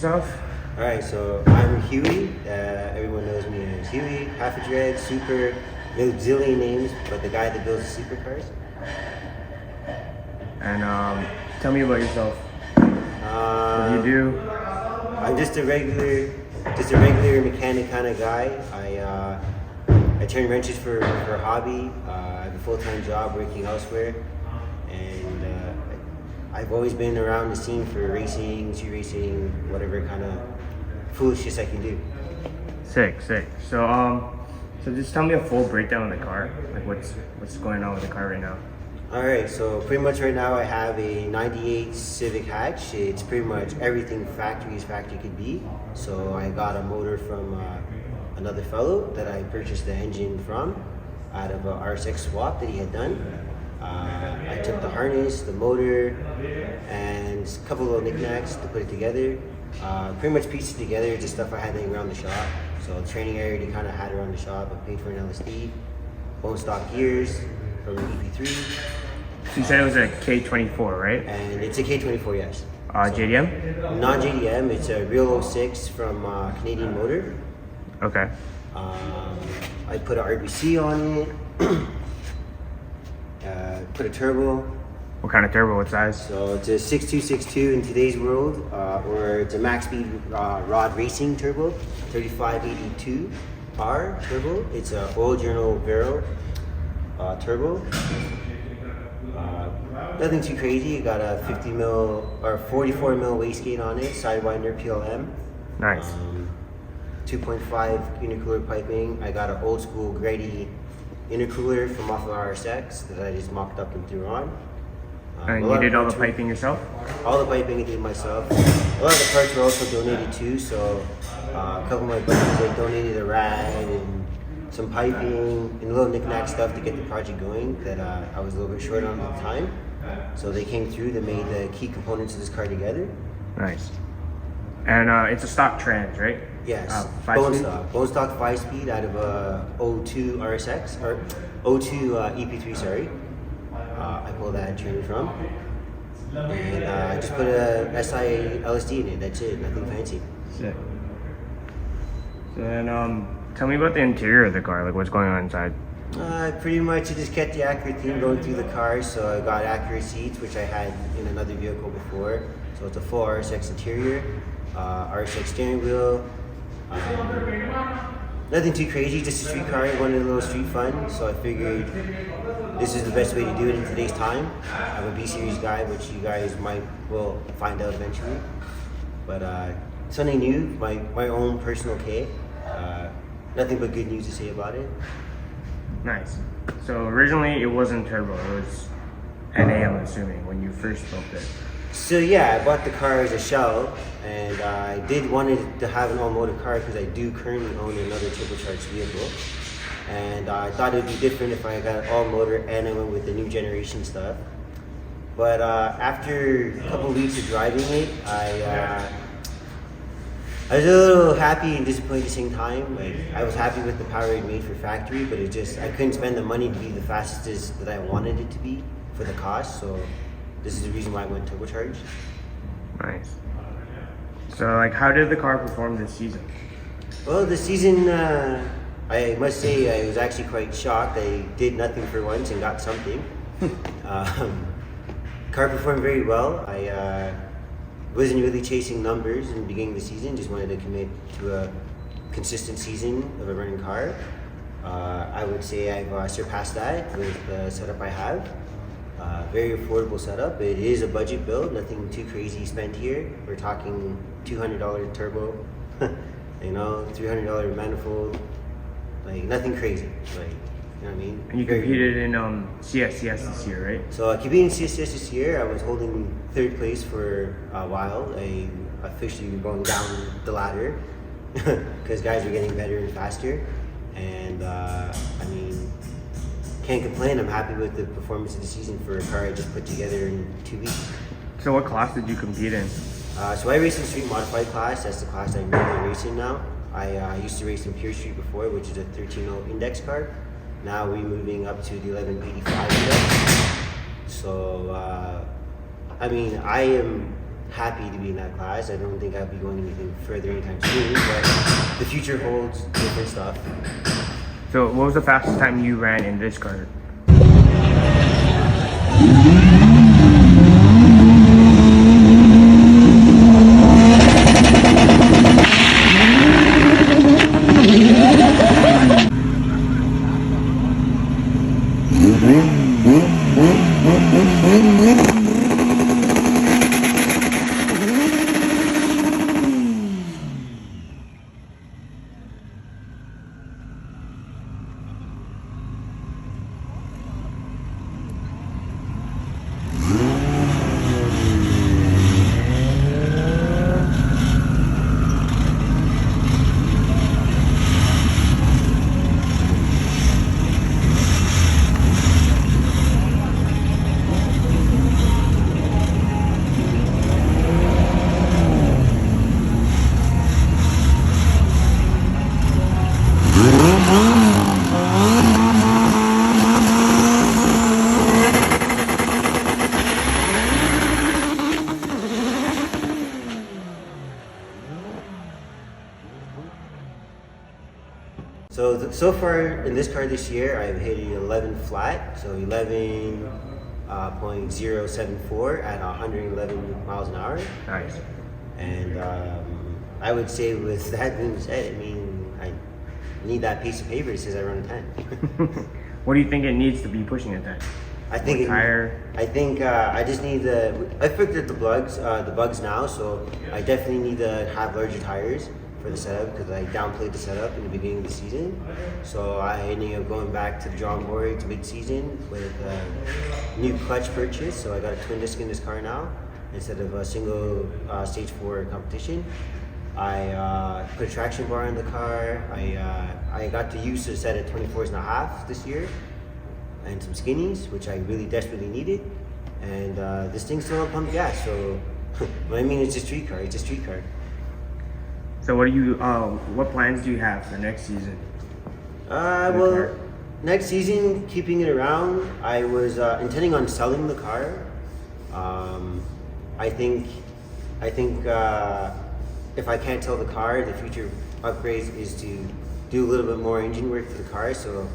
Stuff. Alright, so I'm Huey. Everyone knows me as Huey, Half a Dread, Super, no zillion names, but the guy that builds the supercars. And tell me about yourself. What do you do? I'm just a regular mechanic kind of guy. I turn wrenches for a hobby. I have a full-time job working elsewhere, and I've always been around the scene for racing, street racing, whatever kind of foolishness I can do. Sick. So just tell me a full breakdown of the car. Like what's going on with the car right now? Alright, so pretty much right now I have a 98 Civic hatch. It's pretty much everything factory as factory could be. So I got a motor from another fellow that I purchased the engine from out of a Kswap that he had done. I took the harness, the motor, and a couple of little knickknacks to put it together. Pretty much pieced it together, just stuff I had laying around the shop. So the training I already kind of had around the shop. I paid for an LSD, bone stock gears from an EP3. So you said it was a K24, right? And it's a K24, yes. JDM? Non-JDM, it's a real 06 from Canadian Motor. Okay. I put an RBC on it. Put a turbo. What kind of turbo? What size? So it's a 6262 in today's world, or it's a max speed rod racing turbo, 3582R turbo. It's a oil journal Vero turbo. Nothing too crazy. It got a 50 mil or 44 mil wastegate on it, sidewinder PLM. Nice. 2.5 intercooler piping. I got an old school Grady intercooler from off of RSX that I just mocked up and threw on. And you did all the piping yourself? All the piping I did myself. A lot of the parts were also donated too, so a couple of my buddies they donated a rad and some piping and a little knick-knack stuff to get the project going that I was a little bit short on at the time. So they came through, they made the key components of this car together. Nice. And it's a stock trans, right? Yes, bone stock 5-speed out of a 02 RSX, or 02 EP3, sorry. I pulled that training from. And I just put a SI LSD in it, that's it, nothing fancy. Sick. So then tell me about the interior of the car, like what's going on inside. Pretty much I just kept the accurate theme going through the car, so I got accurate seats, which I had in another vehicle before. So it's a full RSX interior, RSX steering wheel. Nothing too crazy, just a street car. I wanted a little street fun, so I figured this is the best way to do it in today's time. I'm a B-Series guy, which you guys will find out eventually. But something new, my own personal K. Nothing but good news to say about it. Nice. So originally it wasn't turbo, it was NA, I'm assuming, when you first built it. So yeah, I bought the car as a shell, and I did wanted to have an all-motor car because I do currently own another turbocharged vehicle. And I thought it would be different if I got all-motor and I went with the new generation stuff. But after a couple of weeks of driving it, I was a little happy and disappointed at the same time. Like, I was happy with the power it made for factory, but it just, I couldn't spend the money to be the fastest that I wanted it to be for the cost, so this is the reason why I went turbocharged. Nice. So like, how did the car perform this season? Well, this season, I must say I was actually quite shocked. I did nothing for once and got something. Car performed very well. I wasn't really chasing numbers in the beginning of the season, just wanted to commit to a consistent season of a running car. I would say I've surpassed that with the setup I have. Very affordable setup. It is a budget build, nothing too crazy spent here. We're talking $200 turbo, you know, $300 manifold, like nothing crazy, like, you know what I mean? And you competed in CSCS this year, right? So I competed in CSCS this year. I was holding third place for a while. I officially going down the ladder because guys were getting better and faster. And I mean, can't complain. I'm happy with the performance of the season for a car I just put together in 2 weeks. So what class did you compete in? So I race in street modified class. That's the class I'm really racing now. I used to race in pure street before, which is a 13.0 index car. Now we're moving up to the 1185 index. So I mean, I am happy to be in that class. I don't think I'll be going anything further anytime soon, but the future holds different stuff. So what was the fastest time you ran in this car? So far in this car this year, I've hit 11 flat, so 11.074 at 111 miles an hour. Nice. And I would say with that being said, I mean, I need that piece of paper that says I run a 10. What do you think it needs to be pushing at that? I think I just need I figured out the bugs now, so I definitely need to have larger tires for the setup because I downplayed the setup in the beginning of the season. So I ended up going back to the drawing board mid-season with a new clutch purchase. So I got a twin disc in this car now instead of a single stage 4 competition. I put a traction bar in the car. I got to use a set of 24.5 this year and some skinnies, which I really desperately needed. And this thing's still on pump gas. So I mean, it's a street car. It's a street car. So what plans do you have for next season? Well, next season, keeping it around, I was intending on selling the car. I think if I can't sell the car, the future upgrades is to do a little bit more engine work to the car. So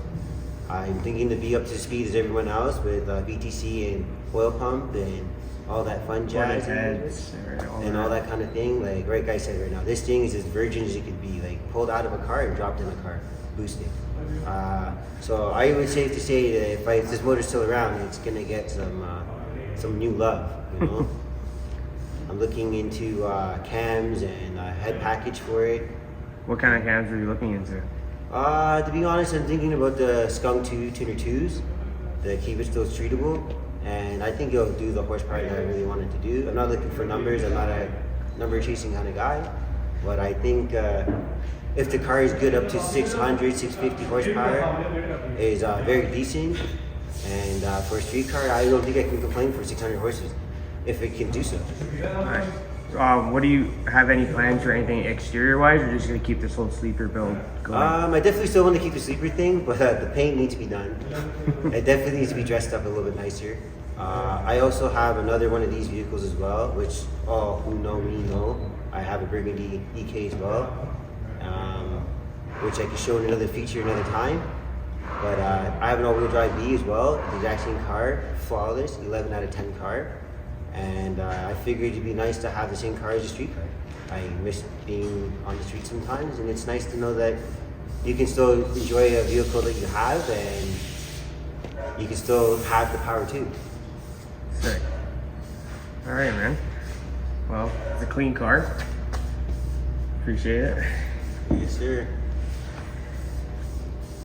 I'm thinking to be up to speed as everyone else with BTC and oil pump and all that fun jazz and all that kind of thing. Like right guy said right now, this thing is as virgin as it could be, like pulled out of a car and dropped in a car, boosted. So I would safe to say that if this motor's still around, it's gonna get some new love, you know. I'm looking into cams and head package for it. What kind of cams are you looking into? To be honest, I'm thinking about the Skunk 2 Tuner 2s, the keep it still treatable. And I think it'll do the horsepower that I really wanted to do. I'm not looking for numbers. I'm not a number chasing kind of guy. But I think if the car is good up to 600, 650 horsepower, is very decent. And for a street car, I don't think I can complain for 600 horses if it can do so. Nice. What do you have any plans for anything exterior wise, or just gonna keep this whole sleeper build going? I definitely still want to keep the sleeper thing, but the paint needs to be done. It definitely needs to be dressed up a little bit nicer. I also have another one of these vehicles as well, which all who know me know. I have a Burgundy EK as well, which I can show in another feature another time. But I have an all-wheel drive B as well, the exact same car, flawless, 11 out of 10 car. And I figured it'd be nice to have the same car as a street car. I miss being on the street sometimes, and it's nice to know that you can still enjoy a vehicle that you have, and you can still have the power too. Sick. All right, man. Well, it's a clean car. Appreciate it. Yes, sir.